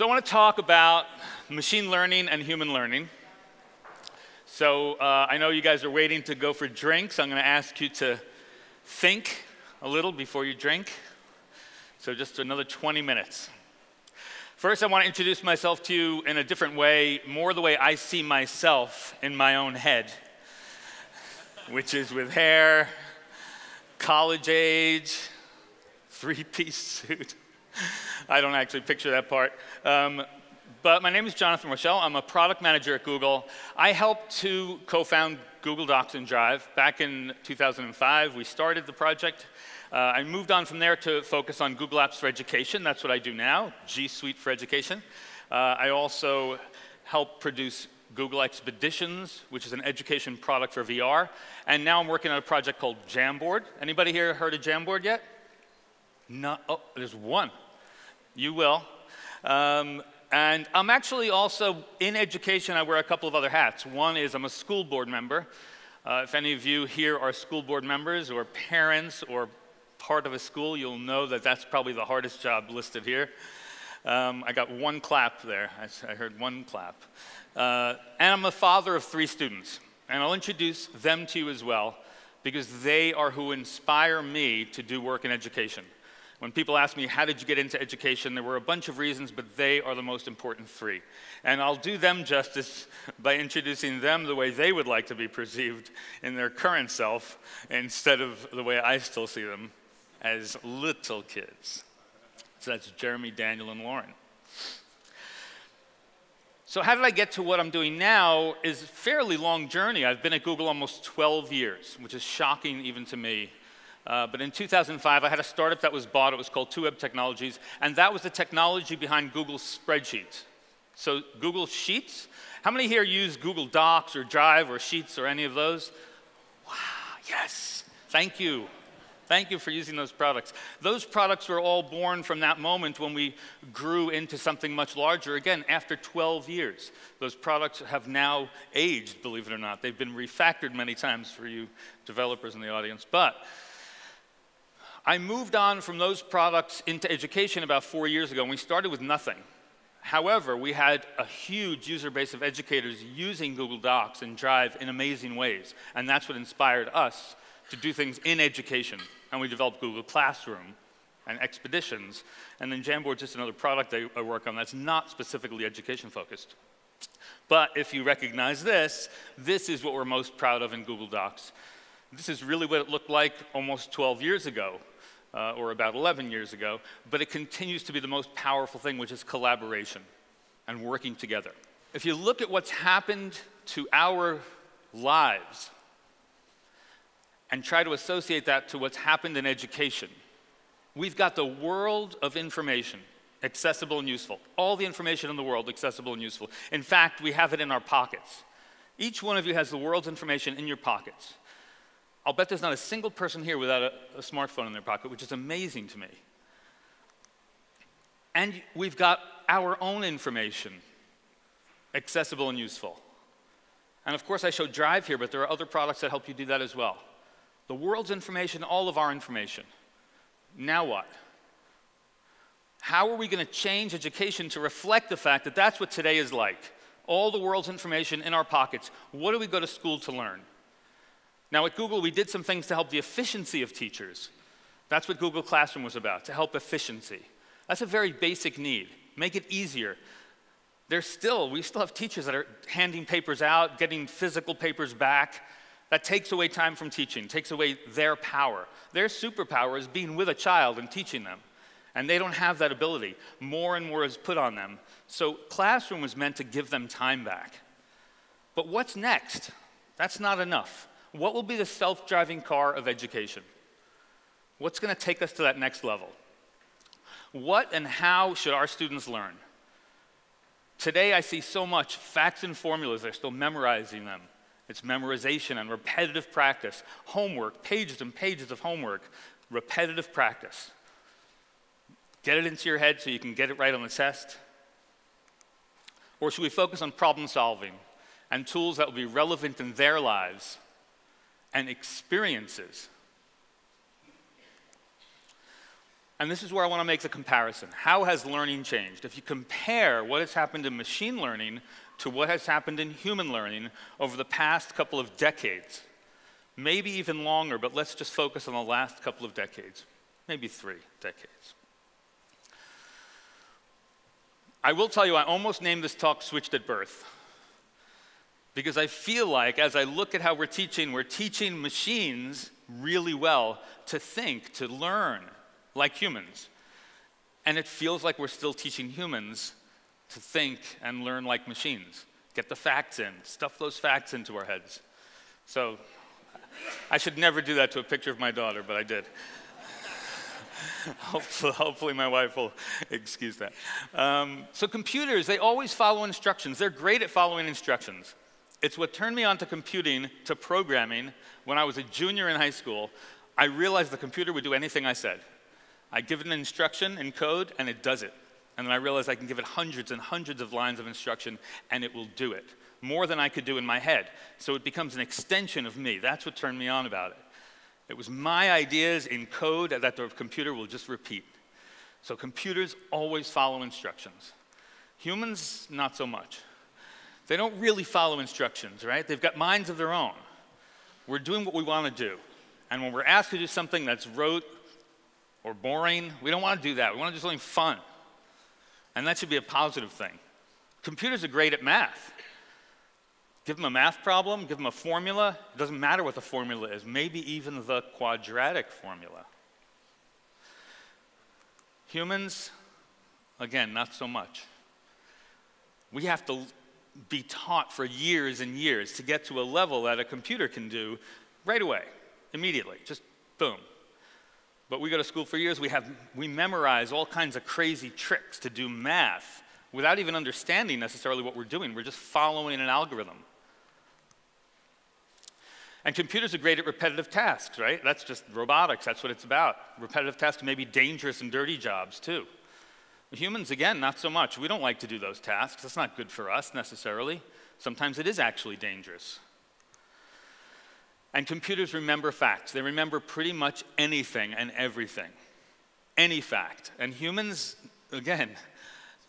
So I want to talk about machine learning and human learning. So I know you guys are waiting to go for drinks. I'm going to ask you to think a little before you drink. So just another 20 minutes. First, I want to introduce myself to you in a different way, more the way I see myself in my own head, which is with hair, college age, three-piece suit. I don't actually picture that part. But my name is Jonathan Rochelle. I'm a product manager at Google. I helped to co-found Google Docs and Drive. Back in 2005, we started the project. I moved on from there to focus on Google Apps for Education. That's what I do now, G Suite for Education. I also help produce Google Expeditions, which is an education product for VR. And now I'm working on a project called Jamboard. Anybody here heard of Jamboard yet? No, oh, there's one. You will. And I'm actually also, in education, I wear a couple of other hats. One is I'm a school board member. If any of you here are school board members or parents or part of a school, you'll know that that's probably the hardest job listed here. I got one clap there. I heard one clap. And I'm a father of 3 students. And I'll introduce them to you as well, because they are who inspire me to do work in education. When people ask me, how did you get into education, there were a bunch of reasons, but they are the most important 3. And I'll do them justice by introducing them the way they would like to be perceived in their current self, instead of the way I still see them as little kids. So that's Jeremy, Daniel, and Lauren. So how did I get to what I'm doing now is a fairly long journey. I've been at Google almost 12 years, which is shocking even to me. But in 2005, I had a startup that was bought. It was called 2Web Technologies, and that was the technology behind Google's spreadsheets. So Google Sheets, how many here use Google Docs or Drive or Sheets or any of those? Wow, yes, thank you. Thank you for using those products. Those products were all born from that moment when we grew into something much larger. Again, after 12 years. Those products have now aged, believe it or not. They've been refactored many times for you developers in the audience. But I moved on from those products into education about 4 years ago, and we started with nothing. However, we had a huge user base of educators using Google Docs and Drive in amazing ways, and that's what inspired us to do things in education. And we developed Google Classroom and Expeditions, and then Jamboard's just another product I work on that's not specifically education focused. But if you recognize this, this is what we're most proud of in Google Docs. This is really what it looked like almost 12 years ago. Or about 11 years ago, but it continues to be the most powerful thing, which is collaboration and working together. If you look at what's happened to our lives and try to associate that to what's happened in education, we've got the world of information, accessible and useful. All the information in the world, accessible and useful. In fact, we have it in our pockets. Each one of you has the world's information in your pockets. I'll bet there's not a single person here without a smartphone in their pocket, which is amazing to me. And we've got our own information, accessible and useful. And of course, I showed Drive here, but there are other products that help you do that as well. The world's information, all of our information. Now what? How are we going to change education to reflect the fact that that's what today is like? All the world's information in our pockets. What do we go to school to learn? Now at Google, we did some things to help the efficiency of teachers. That's what Google Classroom was about, to help efficiency. That's a very basic need. Make it easier. We still have teachers that are handing papers out, getting physical papers back. That takes away time from teaching, takes away their power. Their superpower is being with a child and teaching them. And they don't have that ability. More and more is put on them. So Classroom was meant to give them time back. But what's next? That's not enough. What will be the self-driving car of education? What's going to take us to that next level? What and how should our students learn? Today, I see so much facts and formulas. They're still memorizing them. It's memorization and repetitive practice. Homework, pages and pages of homework. Repetitive practice. Get it into your head so you can get it right on the test. Or should we focus on problem solving and tools that will be relevant in their lives and experiences? And this is where I want to make the comparison. How has learning changed? If you compare what has happened in machine learning to what has happened in human learning over the past couple of decades, maybe even longer, but let's just focus on the last couple of decades, maybe 3 decades. I will tell you, I almost named this talk Switched at Birth, because I feel like as I look at how we're teaching machines really well to think, to learn like humans. And it feels like we're still teaching humans to think and learn like machines. Get the facts in, stuff those facts into our heads. So I should never do that to a picture of my daughter, but I did. Hopefully my wife will excuse that. So computers, they always follow instructions. They're great at following instructions. It's what turned me on to computing, to programming. When I was a junior in high school, I realized the computer would do anything I said. I give it an instruction in code, and it does it. And then I realized I can give it hundreds and hundreds of lines of instruction, and it will do it. More than I could do in my head. So it becomes an extension of me. That's what turned me on about it. It was my ideas in code that the computer will just repeat. So computers always follow instructions. Humans, not so much. They don't really follow instructions, right? They've got minds of their own. We're doing what we want to do. And when we're asked to do something that's rote or boring, we don't want to do that. We want to do something fun. And that should be a positive thing. Computers are great at math. Give them a math problem, give them a formula. It doesn't matter what the formula is, maybe even the quadratic formula. Humans, again, not so much. We have to be taught for years and years to get to a level that a computer can do right away, immediately, just boom. But we go to school for years, we memorize all kinds of crazy tricks to do math without even understanding necessarily what we're doing. We're just following an algorithm. And computers are great at repetitive tasks, right? That's just robotics, that's what it's about. Repetitive tasks may be dangerous and dirty jobs too. Humans, again, not so much. We don't like to do those tasks. That's not good for us necessarily. Sometimes it is actually dangerous. And computers remember facts. They remember pretty much anything and everything. Any fact. And humans, again,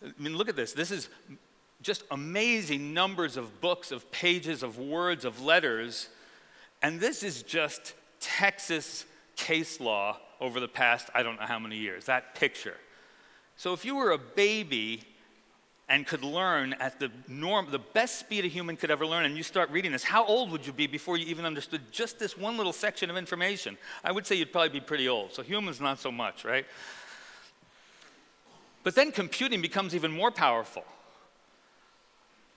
I mean, look at this. This is just amazing numbers of books, of pages, of words, of letters. And this is just Texas case law over the past, I don't know how many years, that picture. So if you were a baby and could learn at the best speed a human could ever learn, and you start reading this, how old would you be before you even understood just this one little section of information? I would say you'd probably be pretty old. So humans, not so much, right? But then computing becomes even more powerful.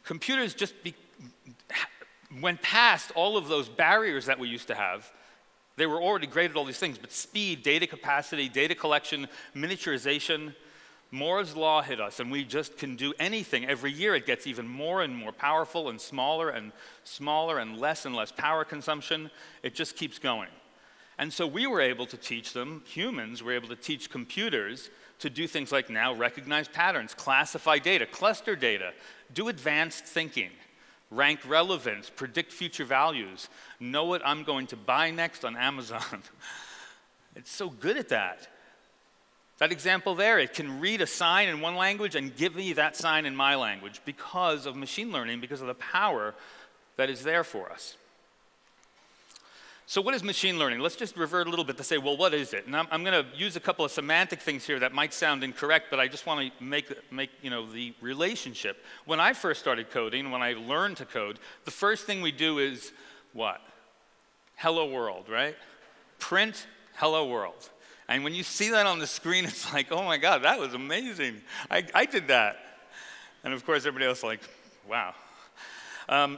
Computers just went past all of those barriers that we used to have. They were already great at all these things, but speed, data capacity, data collection, miniaturization, Moore's law hit us, and we just can do anything. Every year it gets even more and more powerful and smaller and less power consumption. It just keeps going. And so we were able to teach them, humans were able to teach computers to do things like now recognize patterns, classify data, cluster data, do advanced thinking, rank relevance, predict future values, know what I'm going to buy next on Amazon. It's so good at that. That example there, it can read a sign in one language and give me that sign in my language because of machine learning, because of the power that is there for us. So what is machine learning? Let's just revert a little bit to say, well, what is it? And I'm going to use a couple of semantic things here that might sound incorrect, but I just want to make the relationship. When I first started coding, when I learned to code, the first thing we do is what? Hello world, right? Print hello world. And when you see that on the screen, it's like, oh my God, that was amazing. I did that. And of course, everybody else is like, wow.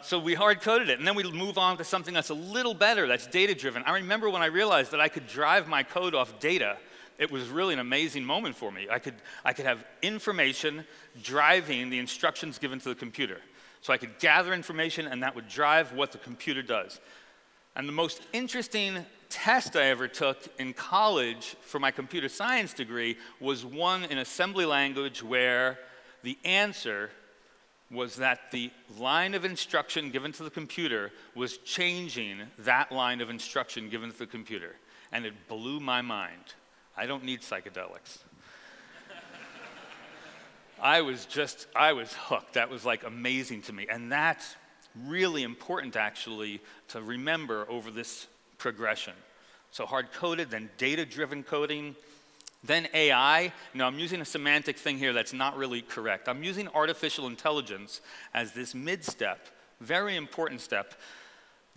So we hard-coded it, and then we move on to something that's a little better, that's data-driven. I remember when I realized that I could drive my code off data, it was really an amazing moment for me. I could have information driving the instructions given to the computer. So I could gather information, and that would drive what the computer does. And the most interesting test I ever took in college for my computer science degree was one in assembly language where the answer was that the line of instruction given to the computer was changing that line of instruction given to the computer. And it blew my mind. I don't need psychedelics. I was hooked. That was like amazing to me. And that's really important actually to remember over this progression. So hard-coded, then data-driven coding, then AI. Now I'm using a semantic thing here that's not really correct. I'm using artificial intelligence as this mid-step, very important step,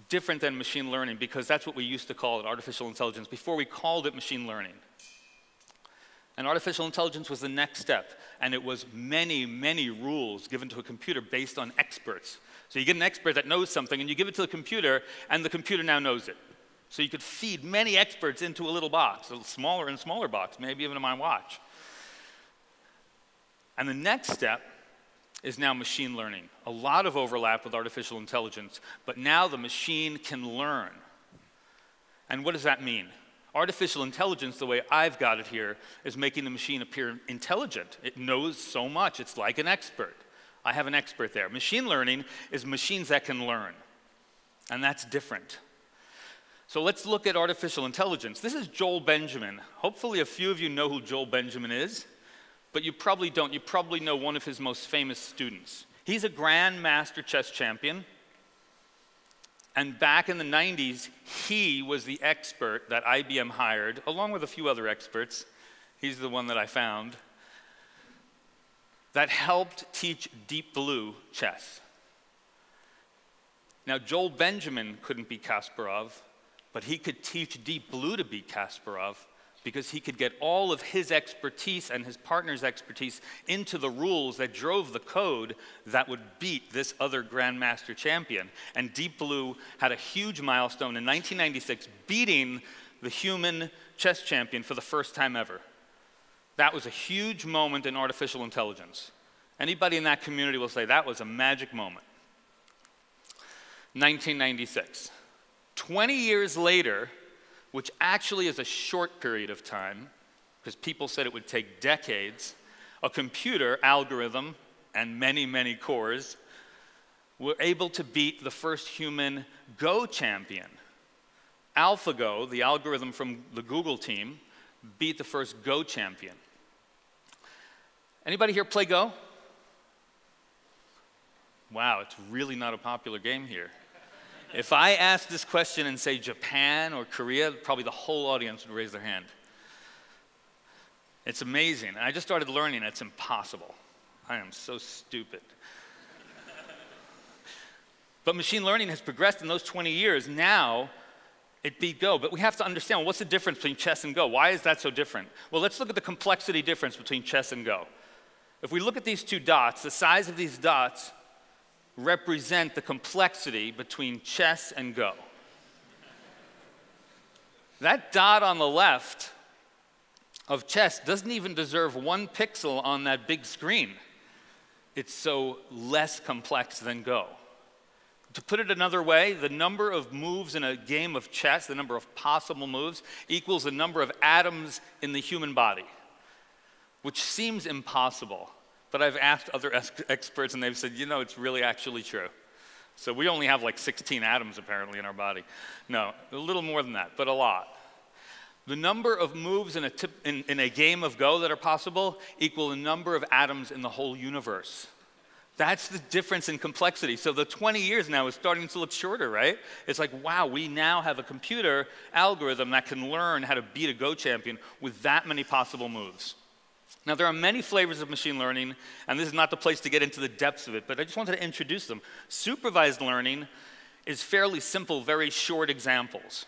different than machine learning because that's what we used to call it, artificial intelligence, before we called it machine learning. And artificial intelligence was the next step, and it was many, many rules given to a computer based on experts. So you get an expert that knows something, and you give it to the computer, and the computer now knows it. So you could feed many experts into a little box, a smaller and smaller box, maybe even in my watch. And the next step is now machine learning. A lot of overlap with artificial intelligence, but now the machine can learn. And what does that mean? Artificial intelligence, the way I've got it here, is making the machine appear intelligent. It knows so much. It's like an expert. I have an expert there. Machine learning is machines that can learn, and that's different. So let's look at artificial intelligence. This is Joel Benjamin. Hopefully a few of you know who Joel Benjamin is, but you probably don't. You probably know one of his most famous students. He's a grandmaster chess champion. And back in the 90s, he was the expert that IBM hired, along with a few other experts. He's the one that I found, that helped teach Deep Blue chess. Now, Joel Benjamin couldn't beat Kasparov, but he could teach Deep Blue to beat Kasparov because he could get all of his expertise and his partner's expertise into the rules that drove the code that would beat this other grandmaster champion. And Deep Blue had a huge milestone in 1996, beating the human chess champion for the first time ever. That was a huge moment in artificial intelligence. Anybody in that community will say that was a magic moment. 1996. 20 years later, which actually is a short period of time, because people said it would take decades, a computer algorithm and many, many cores were able to beat the first human Go champion. AlphaGo, the algorithm from the Google team, beat the first Go champion. Anybody here play Go? Wow, it's really not a popular game here. If I ask this question and say Japan or Korea, probably the whole audience would raise their hand. It's amazing. I just started learning. It's impossible. I am so stupid. But machine learning has progressed in those 20 years. Now, it beat Go. But we have to understand, well, what's the difference between chess and Go? Why is that so different? Well, let's look at the complexity difference between chess and Go. If we look at these two dots, the size of these dots represent the complexity between chess and Go. That dot on the left of chess doesn't even deserve 1 pixel on that big screen. It's so less complex than Go. To put it another way, the number of moves in a game of chess, the number of possible moves, equals the number of atoms in the human body, which seems impossible. But I've asked other experts, and they've said, you know, it's really actually true. So we only have like 16 atoms, apparently, in our body. No, a little more than that, but a lot. The number of moves in a game of Go that are possible equal the number of atoms in the whole universe. That's the difference in complexity. So the 20 years now is starting to look shorter, right? It's like, wow, we now have a computer algorithm that can learn how to beat a Go champion with that many possible moves. Now, there are many flavors of machine learning, and this is not the place to get into the depths of it, but I just wanted to introduce them. Supervised learning is fairly simple, very short examples.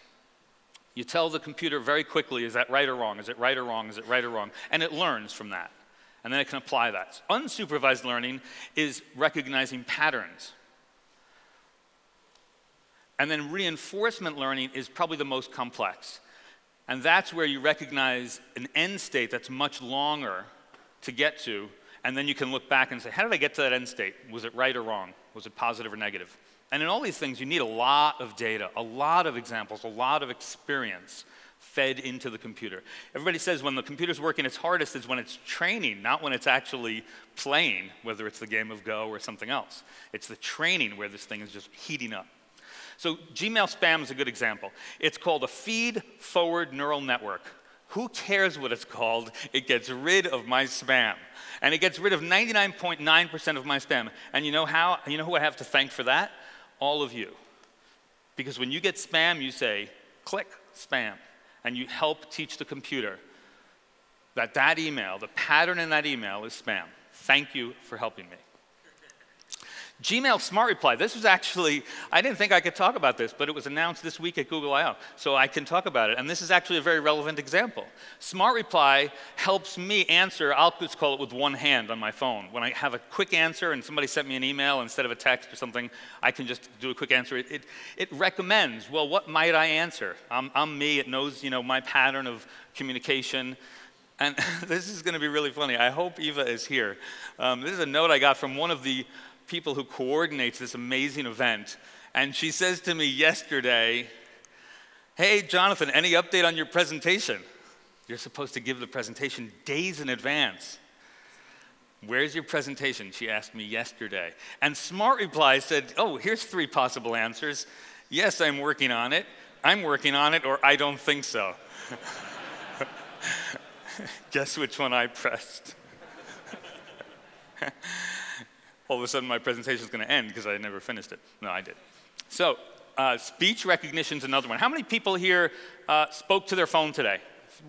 You tell the computer very quickly, is that right or wrong? Is it right or wrong? Is it right or wrong? And it learns from that, and then it can apply that. Unsupervised learning is recognizing patterns. And then reinforcement learning is probably the most complex. And that's where you recognize an end state that's much longer to get to, and then you can look back and say, how did I get to that end state? Was it right or wrong? Was it positive or negative? And in all these things, you need a lot of data, a lot of examples, a lot of experience fed into the computer. Everybody says when the computer's working its hardest is when it's training, not when it's actually playing, whether it's the game of Go or something else. It's the training where this thing is just heating up. So Gmail spam is a good example. It's called a feed-forward neural network. Who cares what it's called? It gets rid of my spam. And it gets rid of 99.9% of my spam. And you know how? You know who I have to thank for that? All of you. Because when you get spam, you say, click spam. And you help teach the computer that email, the pattern in that email is spam. Thank you for helping me. Gmail Smart Reply. This was actually, I didn't think I could talk about this, but it was announced this week at Google I/O, so I can talk about it. And this is actually a very relevant example. Smart Reply helps me answer, I'll just call it with one hand on my phone. When I have a quick answer and somebody sent me an email instead of a text or something, I can just do a quick answer. It recommends, well, what might I answer? I'm me, it knows, my pattern of communication. And this is going to be really funny. I hope Eva is here. This is a note I got from one of the people who coordinates this amazing event. And she says to me yesterday, hey, Jonathan, any update on your presentation? You're supposed to give the presentation days in advance. Where's your presentation? She asked me yesterday. And Smart Reply said, oh, here's 3 possible answers. Yes, I'm working on it, or I don't think so. Guess which one I pressed? All of a sudden, my presentation is going to end because I never finished it. No, I did. So, speech recognition is another one. How many people here spoke to their phone today?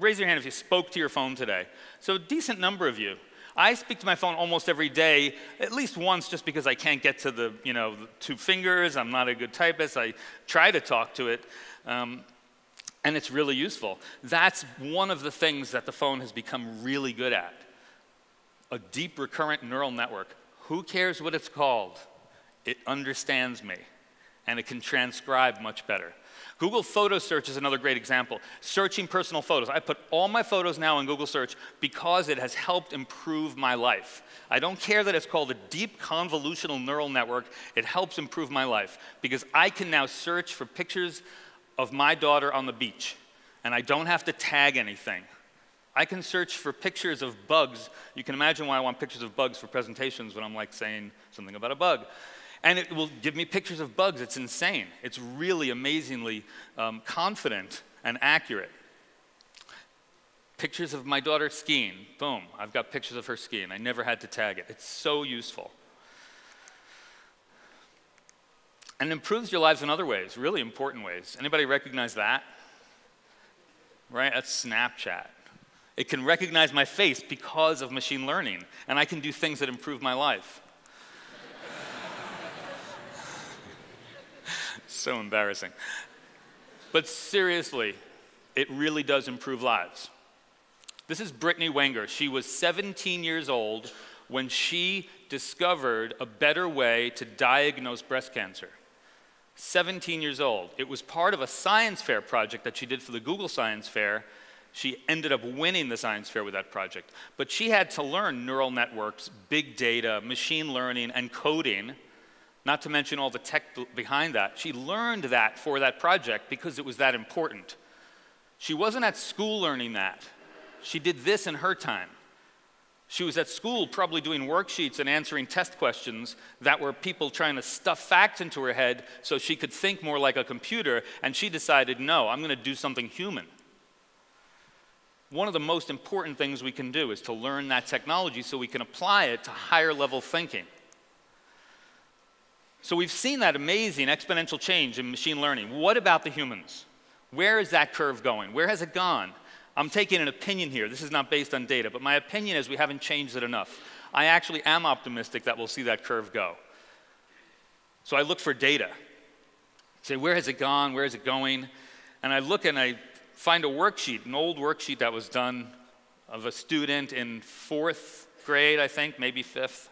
Raise your hand if you spoke to your phone today. So, a decent number of you. I speak to my phone almost every day, at least once, just because I can't get to the 2 fingers. I'm not a good typist. I try to talk to it. And it's really useful. That's one of the things that the phone has become really good at. A deep recurrent neural network. Who cares what it's called? It understands me, and it can transcribe much better. Google Photo Search is another great example. Searching personal photos. I put all my photos now in Google Search because it has helped improve my life. I don't care that it's called a deep convolutional neural network. It helps improve my life because I can now search for pictures of my daughter on the beach, and I don't have to tag anything. I can search for pictures of bugs. You can imagine why I want pictures of bugs for presentations when I'm like saying something about a bug. And it will give me pictures of bugs. It's insane. It's really amazingly confident and accurate. Pictures of my daughter skiing. Boom, I've got pictures of her skiing. I never had to tag it. It's so useful. And it improves your lives in other ways, really important ways. Anybody recognize that? Right, that's Snapchat. It can recognize my face because of machine learning, and I can do things that improve my life. So embarrassing. But seriously, it really does improve lives. This is Brittany Wenger. She was 17 years old when she discovered a better way to diagnose breast cancer. 17 years old. It was part of a science fair project that she did for the Google Science Fair. She ended up winning the science fair with that project. But she had to learn neural networks, big data, machine learning, and coding, not to mention all the tech behind that. She learned that for that project because it was that important. She wasn't at school learning that. She did this in her time. She was at school probably doing worksheets and answering test questions that were people trying to stuff facts into her head so she could think more like a computer, and she decided, no, I'm going to do something human. One of the most important things we can do is to learn that technology so we can apply it to higher level thinking. So we've seen that amazing exponential change in machine learning. What about the humans? Where is that curve going? Where has it gone? I'm taking an opinion here. This is not based on data, but my opinion is we haven't changed it enough. I actually am optimistic that we'll see that curve go. So I look for data. Say, where has it gone? Where is it going? And I look and I find a worksheet, an old worksheet that was done of a student in 4th grade, I think, maybe 5th.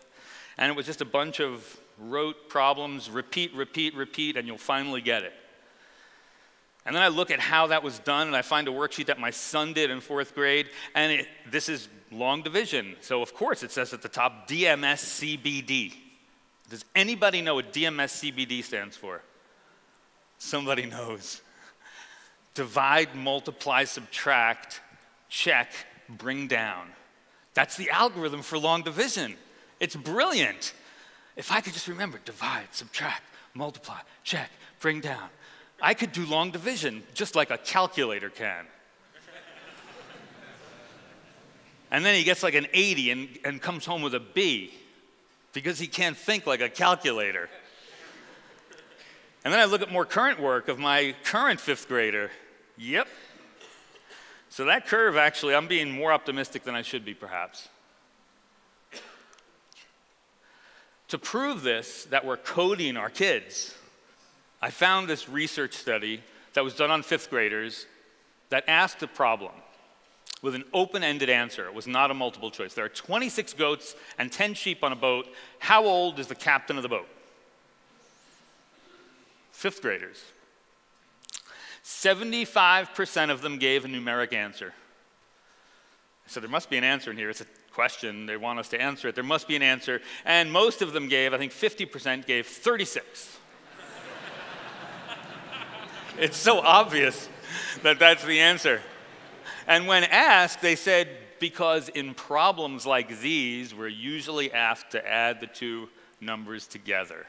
And it was just a bunch of rote problems, repeat, repeat, repeat, and you'll finally get it. And then I look at how that was done, and I find a worksheet that my son did in 4th grade, and this is long division. So of course it says at the top, DMS-CBD. Does anybody know what DMS-CBD stands for? Somebody knows. Divide, multiply, subtract, check, bring down. That's the algorithm for long division. It's brilliant. If I could just remember, divide, subtract, multiply, check, bring down. I could do long division just like a calculator can. And then he gets like an 80 and comes home with a B because he can't think like a calculator. And then I look at more current work of my current 5th grader. Yep. So that curve, actually, I'm being more optimistic than I should be, perhaps. To prove this, that we're coding our kids, I found this research study that was done on 5th graders that asked a problem with an open-ended answer. It was not a multiple choice. There are 26 goats and 10 sheep on a boat. How old is the captain of the boat? 5th graders. 75% of them gave a numeric answer. So there must be an answer in here. It's a question. They want us to answer it. There must be an answer. And most of them gave, I think 50% gave 36. It's so obvious that that's the answer. And when asked, they said, because in problems like these, we're usually asked to add the 2 numbers together.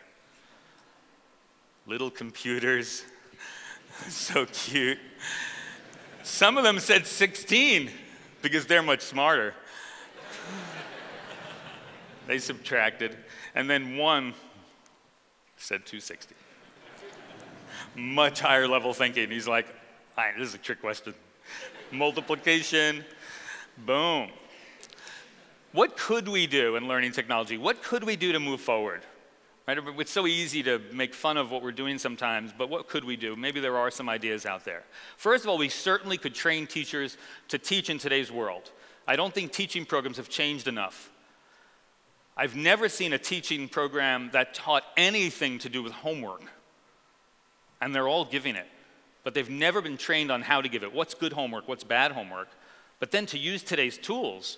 Little computers, so cute. Some of them said 16 because they're much smarter. They subtracted, and then one said 260. Much higher level thinking. He's like, all right, this is a trick question. Multiplication, boom. What could we do in learning technology? What could we do to move forward? Right? It's so easy to make fun of what we're doing sometimes, but what could we do? Maybe there are some ideas out there. First of all, we certainly could train teachers to teach in today's world. I don't think teaching programs have changed enough. I've never seen a teaching program that taught anything to do with homework, and they're all giving it. But they've never been trained on how to give it. What's good homework? What's bad homework? But then to use today's tools,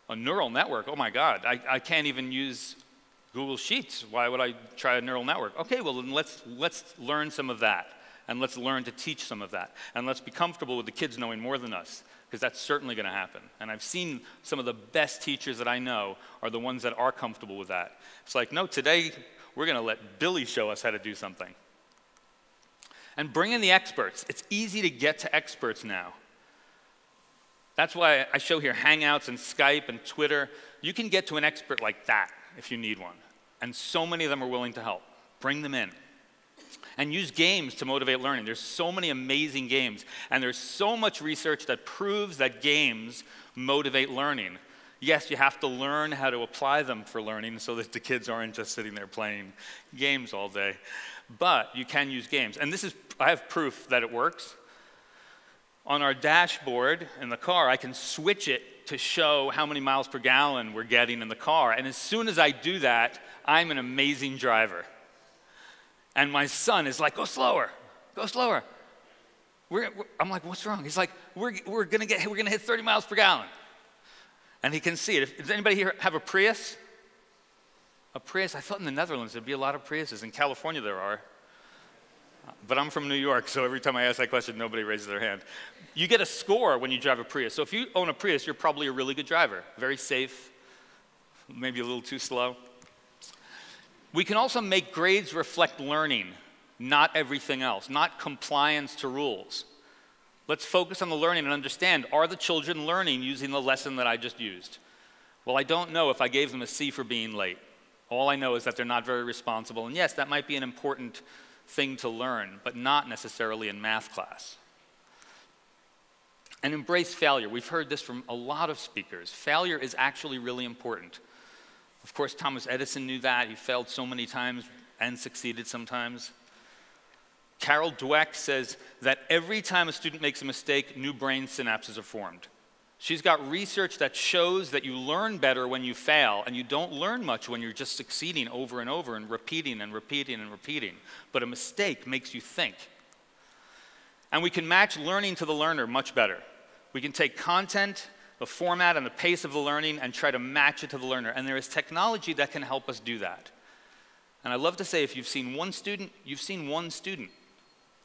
a neural network, oh my God, I can't even use Google Sheets. Why would I try a neural network? Okay, well then let's learn some of that, and let's learn to teach some of that, and let's be comfortable with the kids knowing more than us, because that's certainly going to happen. And I've seen some of the best teachers that I know are the ones that are comfortable with that. It's like, no, today we're going to let Billy show us how to do something. And bring in the experts. It's easy to get to experts now. That's why I show here Hangouts and Skype and Twitter. You can get to an expert like that if you need one. And so many of them are willing to help. Bring them in. And use games to motivate learning. There's so many amazing games. And there's so much research that proves that games motivate learning. Yes, you have to learn how to apply them for learning so that the kids aren't just sitting there playing games all day. But you can use games. And I have proof that it works. On our dashboard in the car, I can switch it to show how many miles per gallon we're getting in the car. And as soon as I do that, I'm an amazing driver. And my son is like, go slower, go slower. I'm like, what's wrong? He's like, we're gonna hit 30 miles per gallon. And he can see it. Does anybody here have a Prius? A Prius? I thought in the Netherlands there'd be a lot of Priuses. In California there are. But I'm from New York, so every time I ask that question, nobody raises their hand. You get a score when you drive a Prius. So if you own a Prius, you're probably a really good driver. Very safe, maybe a little too slow. We can also make grades reflect learning, not everything else, not compliance to rules. Let's focus on the learning and understand, are the children learning using the lesson that I just used? Well, I don't know if I gave them a C for being late. All I know is that they're not very responsible. And yes, that might be an important thing to learn, but not necessarily in math class. And embrace failure. We've heard this from a lot of speakers. Failure is actually really important. Of course, Thomas Edison knew that. He failed so many times and succeeded sometimes. Carol Dweck says that every time a student makes a mistake, new brain synapses are formed. She's got research that shows that you learn better when you fail, and you don't learn much when you're just succeeding over and over and repeating and repeating and repeating. But a mistake makes you think. And we can match learning to the learner much better. We can take content, the format, and the pace of the learning and try to match it to the learner. And there is technology that can help us do that. And I love to say, if you've seen one student, you've seen one student.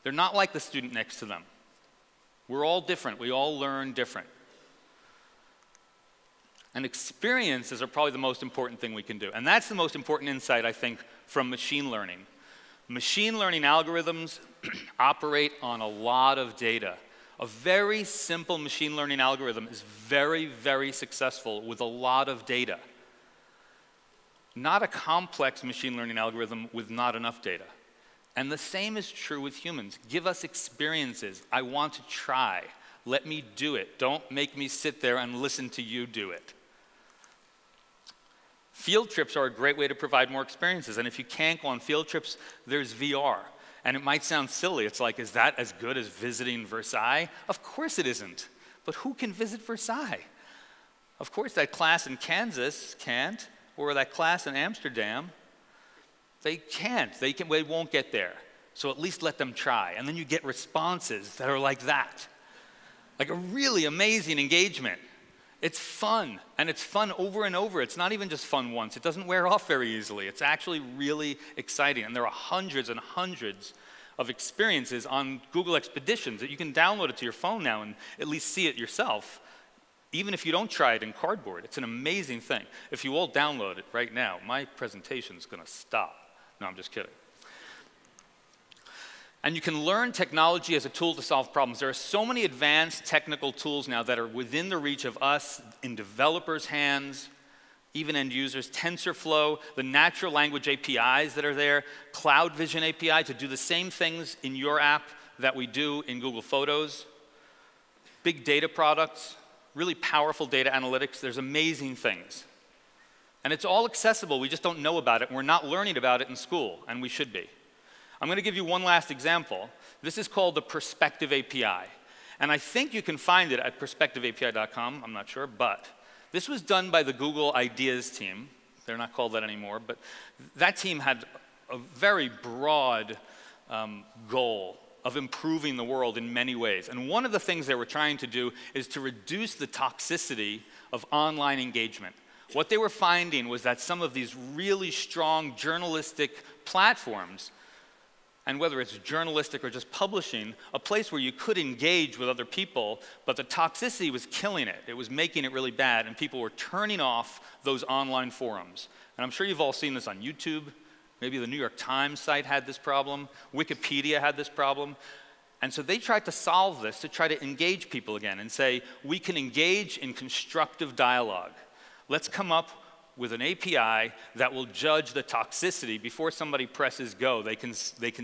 They're not like the student next to them. We're all different. We all learn different. And experiences are probably the most important thing we can do. And that's the most important insight, I think, from machine learning. Machine learning algorithms operate on a lot of data. A very simple machine learning algorithm is very, very successful with a lot of data. Not a complex machine learning algorithm with not enough data. And the same is true with humans. Give us experiences. I want to try. Let me do it. Don't make me sit there and listen to you do it. Field trips are a great way to provide more experiences. And if you can't go on field trips, there's VR. And it might sound silly. It's like, is that as good as visiting Versailles? Of course it isn't. But who can visit Versailles? Of course that class in Kansas can't, or that class in Amsterdam. They can't. They won't get there. So at least let them try. And then you get responses that are like that. Like a really amazing engagement. It's fun, and it's fun over and over. It's not even just fun once. It doesn't wear off very easily. It's actually really exciting, and there are hundreds and hundreds of experiences on Google Expeditions that you can download it to your phone now and at least see it yourself, even if you don't try it in cardboard. It's an amazing thing. If you all download it right now, my presentation is going to stop. No, I'm just kidding. And you can learn technology as a tool to solve problems. There are so many advanced technical tools now that are within the reach of us, in developers' hands, even end users. TensorFlow, the natural language APIs that are there, Cloud Vision API to do the same things in your app that we do in Google Photos. Big data products, really powerful data analytics. There's amazing things. And it's all accessible. We just don't know about it, and we're not learning about it in school, and we should be. I'm going to give you one last example. This is called the Perspective API. And I think you can find it at perspectiveapi.com. I'm not sure, but this was done by the Google Ideas team. They're not called that anymore, but that team had a very broad goal of improving the world in many ways. And one of the things they were trying to do is to reduce the toxicity of online engagement. What they were finding was that some of these really strong journalistic platforms, and whether it's journalistic or just publishing, a place where you could engage with other people, but the toxicity was killing it. It was making it really bad, and people were turning off those online forums. And I'm sure you've all seen this on YouTube. Maybe the New York Times site had this problem. Wikipedia had this problem. And so they tried to solve this to try to engage people again and say, we can engage in constructive dialogue. Let's come up with an API that will judge the toxicity before somebody presses go. They can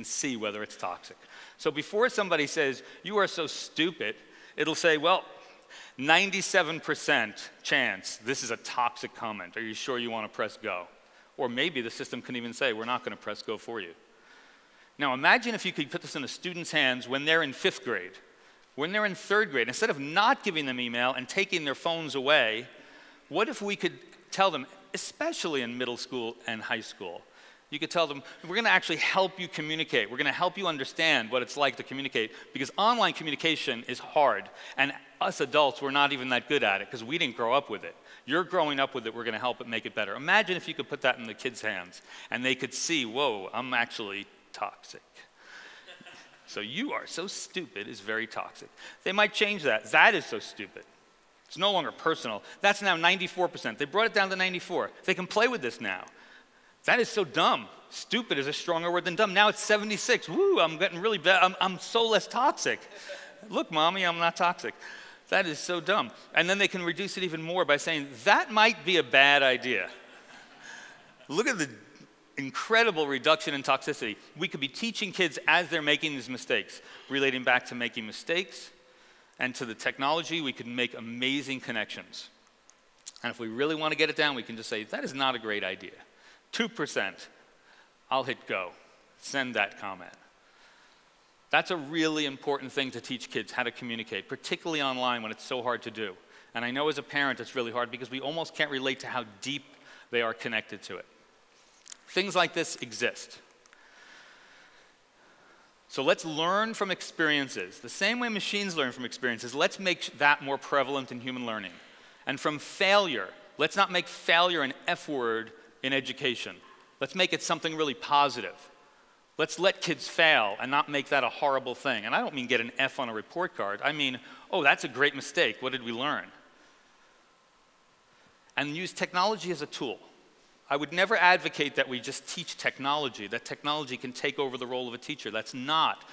see whether it's toxic. So before somebody says, you are so stupid, it'll say, well, 97% chance this is a toxic comment. Are you sure you want to press go? Or maybe the system can even say, we're not going to press go for you. Now imagine if you could put this in a student's hands when they're in 5th grade, when they're in 3rd grade. Instead of not giving them email and taking their phones away, what if we could tell them, especially in middle school and high school, you could tell them, we're going to actually help you communicate. We're going to help you understand what it's like to communicate, because online communication is hard, and us adults, we're not even that good at it because we didn't grow up with it. You're growing up with it. We're going to help it make it better. Imagine if you could put that in the kids' hands, and they could see, whoa, I'm actually toxic. So you are so stupid is very toxic. They might change that. That is so stupid. It's no longer personal. That's now 94%. They brought it down to 94. They can play with this now. That is so dumb. Stupid is a stronger word than dumb. Now it's 76. Woo, I'm getting really bad. I'm so less toxic. Look, mommy, I'm not toxic. That is so dumb. And then they can reduce it even more by saying, that might be a bad idea. Look at the incredible reduction in toxicity. We could be teaching kids as they're making these mistakes, relating back to making mistakes, and to the technology, we can make amazing connections. And if we really want to get it down, we can just say, that is not a great idea. 2%, I'll hit go. Send that comment. That's a really important thing to teach kids, how to communicate, particularly online when it's so hard to do. And I know as a parent it's really hard because we almost can't relate to how deep they are connected to it. Things like this exist. So let's learn from experiences. The same way machines learn from experiences, let's make that more prevalent in human learning. And from failure, let's not make failure an F word in education. Let's make it something really positive. Let's let kids fail and not make that a horrible thing. And I don't mean get an F on a report card. I mean, oh, that's a great mistake. What did we learn? And use technology as a tool. I would never advocate that we just teach technology, that technology can take over the role of a teacher. That's not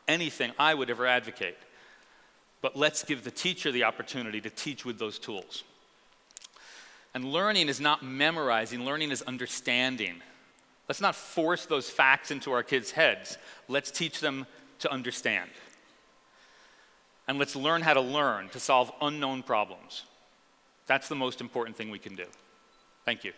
anything I would ever advocate. but let's give the teacher the opportunity to teach with those tools. And learning is not memorizing, learning is understanding. Let's not force those facts into our kids' heads. Let's teach them to understand. And let's learn how to learn to solve unknown problems. That's the most important thing we can do. Thank you.